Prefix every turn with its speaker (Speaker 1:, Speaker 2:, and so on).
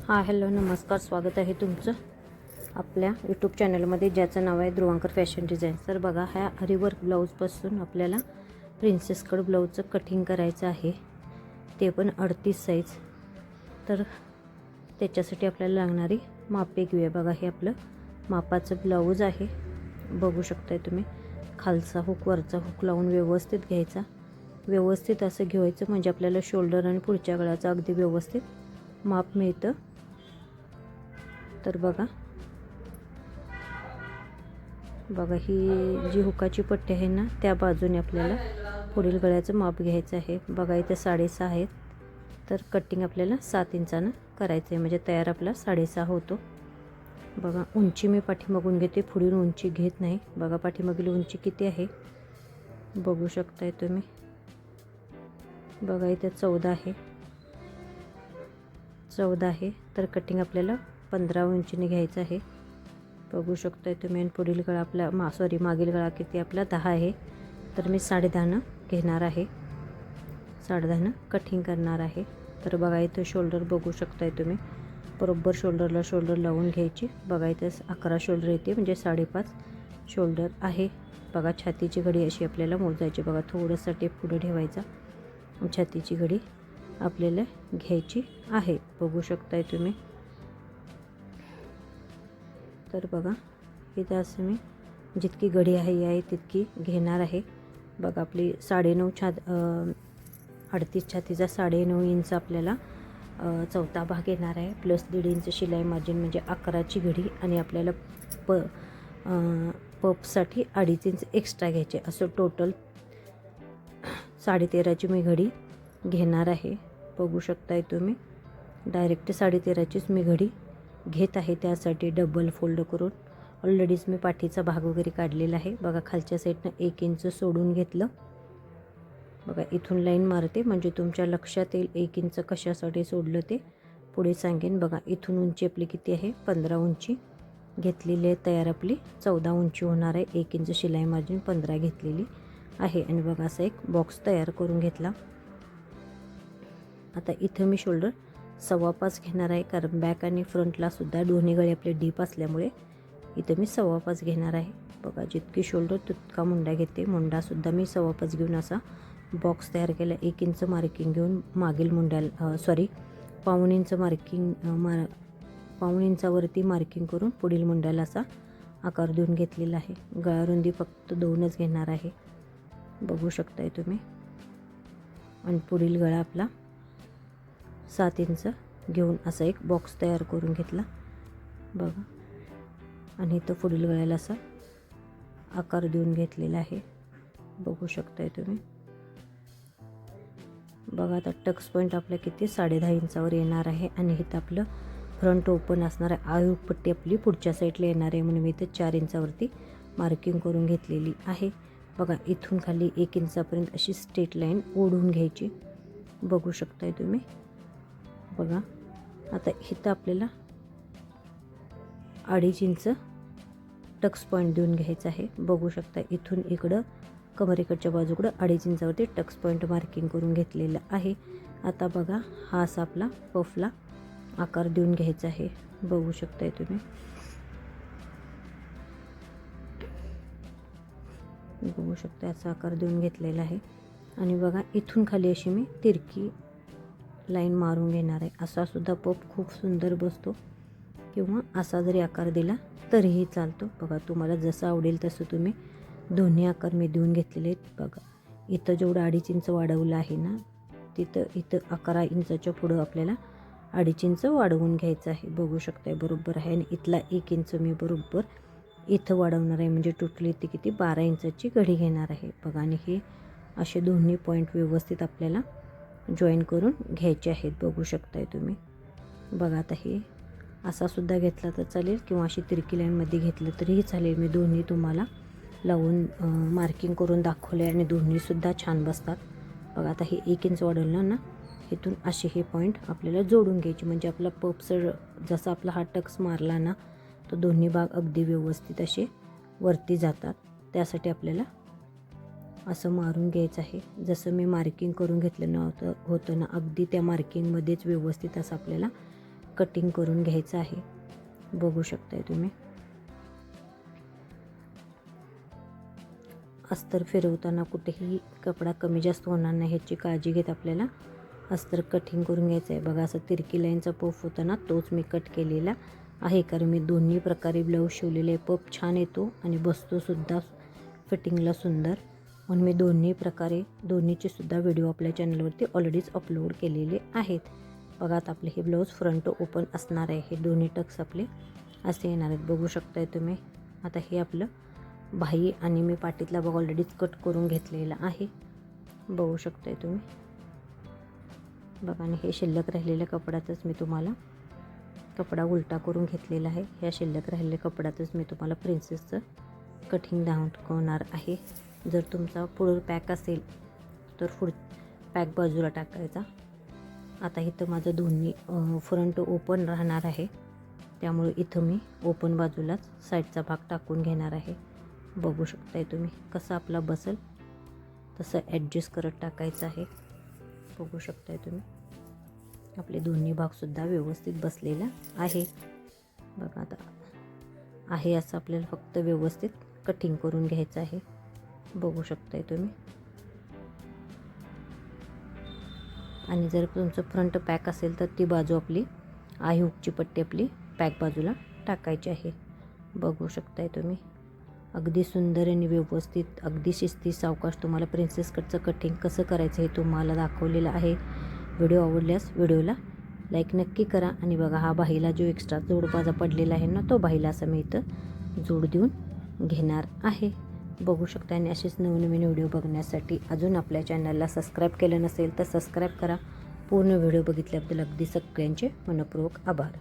Speaker 1: Hello नमस्कार, स्वागत आहे तुमचं आपल्या यूट्यूब चॅनलमध्ये, ज्याचं नाव आहे ध्रुवांकर फॅशन डिझाईन. तर बघा, ह्या आरीवर्क ब्लाऊजपासून आपल्याला प्रिन्सेस कट ब्लाऊजचं कटिंग करायचं आहे, ते पण 38 साईज. तर त्याच्यासाठी आपल्याला लागणारी मापे घेऊया. बघा, हे आपलं मापाचं ब्लाऊज आहे, बघू शकताय तुम्ही. खालचा हुक वरचा हुक लावून व्यवस्थित घ्यायचा. व्यवस्थित असं घ्यायचं म्हणजे आपल्याला शोल्डर आणि पुढच्या गळ्याचं अगदी व्यवस्थित माप मिळतं. तर बघा ही जी हुकाची पट्टी आहे ना, त्या बाजूने आपल्याला पुढील गळ्याचं माप घ्यायचं आहे. बघा, इथे 6.5 आहेत, तर कटिंग आपल्याला 7 इंचानं करायचं आहे, म्हणजे तयार आपला 6.5 होतो. बघा, उंची मी पाठीमागून घेते, पुढील उंची घेत नाही. बघा, पाठीमागील उंची किती आहे बघू शकताय तुम्ही. बघा, इथे 14 आहे, तर कटिंग आपल्याला 15 इंचीने घ्यायचं आहे, बघू शकताय तुम्ही. आणि पुढील गळा आपला मागील गळा किती आपला 10 आहे, तर मी 10.5 घेणार आहे. 10.5 कटिंग करणार आहे. तर बघा, इथं शोल्डर बघू शकताय तुम्ही, बरोबर शोल्डरला शोल्डर लावून घ्यायची. बघा, इथे 11 शोल्डर येते, म्हणजे 5.5 शोल्डर आहे. बघा, छातीची घडी अशी आपल्याला मोजायची. बघा, थोडंसं टेप पुढे ठेवायचा, छातीची घडी आपल्याला घ्यायची आहे, बघू शकताय तुम्ही. तर बघा, इथं असं मी जितकी घडी आहे तितकी घेणार आहे. बघा, आपली 9.5 38 छातीचा 9.5 इंच आपल्याला चौथा भाग येणार आहे, प्लस 1.5 इंच शिलाई मार्जिन, म्हणजे 11ची घडी. आणि आपल्याला पपसाठी 2.5 इंच एक्स्ट्रा घ्यायचे, असं टोटल 13.5ची मी घडी घेणार आहे, बघू शकताय तुम्ही. डायरेक्ट 13.5चीच मी घडी घेत आहे. त्यासाठी डबल फोल्ड करून ऑलरेडीच मी पाठीचा भाग वगैरे काढलेला आहे. बघा, खालच्या साईडनं 1 इंच सोडून घेतलं. बघा, इथून लाईन मारते म्हणजे तुमच्या लक्षात येईल 1 इंच कशासाठी सोडलं ते पुढे सांगेन. बघा, इथून उंची आपली किती आहे, 15 उंची घेतलेली आहे. तयार आपली 14 उंची होणार आहे. 1 इंच शिलाई मार्जिन 15 घेतलेली आहे. आणि बघा, असा एक बॉक्स तयार करून घेतला. आता इथं मी शोल्डर 5.25 घेणार आहे, कारण बॅक आणि फ्रंटला सुद्धा दोन्ही गळे आपले डीप असल्यामुळे इथं मी 5.25 घेणार आहे. बघा, जितकी शोल्डर तितका मुंडा घेते. मुंडासुद्धा मी 5.25 घेऊन असा बॉक्स तयार केला. 1 इंच मार्किंग घेऊन मागील मुंड्याला पाऊण इंचावरती मार्किंग करून पुढील मुंड्याला असा आकार देऊन घेतलेला आहे. गळारुंदी फक्त 2च घेणार आहे, बघू शकताय तुम्ही. आणि पुढील गळा आपला 7 इंच घेऊन असा एक बॉक्स तयार करून घेतला. बघा, आणि इथं पुढील गळ्याला असा आकार देऊन घेतलेला आहे, बघू शकताय तुम्ही. बघा, आता टक्स पॉईंट आपल्या किती 10.5 इंचावर येणार आहे. आणि इथं आपलं फ्रंट ओपन असणार आहे. आयुपट्टी आपली पुढच्या साईडला येणार आहे, म्हणून मी इथं 4 इंचावरती मार्किंग करून घेतलेली आहे. बघा, इथून खाली 1 इंचापर्यंत अशी स्ट्रेट लाईन ओढून घ्यायची, बघू शकताय तुम्ही. बघा, आता इथं आपल्याला 2.5 इंच टक्स पॉईंट देऊन घ्यायचं आहे, बघू शकता. इथून इकडं कमरेकडच्या बाजूकडं 2.5 इंचावरती टक्स पॉईंट मार्किंग करून घेतलेलं आहे. आता बघा, हा असा आपला पफला आकार देऊन घ्यायचा आहे, बघू शकताय तुम्ही. बघू शकता, असा आकार देऊन घेतलेला आहे. आणि बघा, इथून खाली अशी मी तिरकी लाईन मारून घेणार आहे. असा सुद्धा पफ खूप सुंदर बसतो, किंवा असा जरी आकार दिला तरीही चालतो. बघा, तुम्हाला जसं आवडेल तसं तुम्ही दोन्ही आकार मी देऊन घेतलेले आहेत. बघा, इथं जेवढं 2.5 इंच वाढवलं आहे ना, इथं 11 इंचाच्या पुढं आपल्याला 2.5 इंच वाढवून घ्यायचं आहे, बघू शकताय. बरोबर आहे. आणि इथला 1 इंच मी बरोबर इथं वाढवणार आहे, म्हणजे टोटली इथे किती 12 इंचाची घडी घेणार आहे. बघा, आणि हे असे दोन्ही पॉईंट व्यवस्थित आपल्याला जॉईन करून घ्यायचे आहेत, बघू शकताय तुम्ही. बघा, आता हे असा सुद्धा घेतला तर चालेल, किंवा अशी तिरकी लाईनमध्ये घेतलं तरीही चालेल. मी दोन्ही तुम्हाला लावून मार्किंग करून दाखवले, आणि दोन्हीसुद्धा छान बसतात. बघा, आता हे 1 इंच वाढवलं ना, इथून असे हे पॉईंट आपल्याला जोडून घ्यायचे, म्हणजे आपला पपसर जसा आपला हा टक्स मारला ना, तो दोन्ही भाग अगदी व्यवस्थित असे वरती जातात. त्यासाठी आपल्याला असं मारून घ्यायचं आहे. जसं मी मार्किंग करून घेतलं होतं ना, अगदी त्या मार्किंगमध्येच व्यवस्थित असं आपल्याला कटिंग करून घ्यायचं आहे. बघू शकताय तुम्ही. अस्तर फिरवताना कुठेही कपडा कमी जास्त होणार नाही ह्याची काळजी घेत आपल्याला अस्तर कटिंग करून घ्यायचं आहे. बघा असं तिरकी लाईनचा पफ होता ना, तोच मी कट केलेला आहे, कारण मी दोन्ही प्रकारे ब्लाऊज शिवलेले. पफ छान येतो आणि बसतोसुद्धा फिटिंगला सुंदर, म्हणून मी दोन्ही प्रकारे दोन्हीचे सुद्धा व्हिडिओ आपल्या चॅनलवरती ऑलरेडीच अपलोड केलेले आहेत. बघा आता आपले हे ब्लाऊज फ्रंट ओपन असणार आहे. हे दोन्ही टक्स आपले असे येणार आहेत. बघू शकताय तुम्ही. आता हे आपलं बाही आणि मी पाठीतला भाग ऑलरेडीच कट करून घेतलेला आहे. बघू शकताय तुम्ही. बघा आणि हे शिल्लक राहिलेल्या कपड्यातच मी तुम्हाला कपडा उलटा करून घेतलेला आहे. ह्या शिल्लक राहिलेल्या कपड्यातच मी तुम्हाला प्रिन्सेसचं कटिंग दाखवणार आहे. जर तुमचा फुल पॅक असेल तर पॅक बाजूला टाकायचा. आता इथं माझं दोन्ही फ्रंट ओपन राहणार आहे, त्यामुळे इथं मी ओपन बाजूलाच साईडचा भाग टाकून घेणार आहे. बघू शकताय तुम्ही. कसं आपला बसेल तसं ॲडजस्ट करत टाकायचं आहे. बघू शकताय तुम्ही. आपले दोन्ही भागसुद्धा व्यवस्थित बसलेला आहे. बघा आता आहे असं आपल्याला फक्त व्यवस्थित कटिंग करून घ्यायचं आहे. बघू शकताय तुम्ही. आणि जर तुमचं फ्रंट पॅक असेल तर ती बाजू आपली आई हुकची पट्टी आपली पॅक बाजूला टाकायची आहे. बघू शकताय तुम्ही. अगदी सुंदर आणि व्यवस्थित, अगदी शिस्ती सावकाश तुम्हाला प्रिन्सेस कटचं कटिंग कसं करायचं हे तुम्हाला दाखवलेलं आहे. व्हिडिओ आवडल्यास व्हिडिओला लाईक नक्की करा. आणि बघा हा बाहीला जो एक्स्ट्रा जोड माझा पडलेला आहे ना, तो बाहीला असं मी इथं जोड देऊन घेणार आहे. बघू शकता. आणि असेच नवनवीन व्हिडिओ बघण्यासाठी अजून आपल्या चॅनलला सबस्क्राईब केलं नसेल तर सबस्क्राईब करा. पूर्ण व्हिडिओ बघितल्याबद्दल अगदी सगळ्यांचे मनपूर्वक आभार.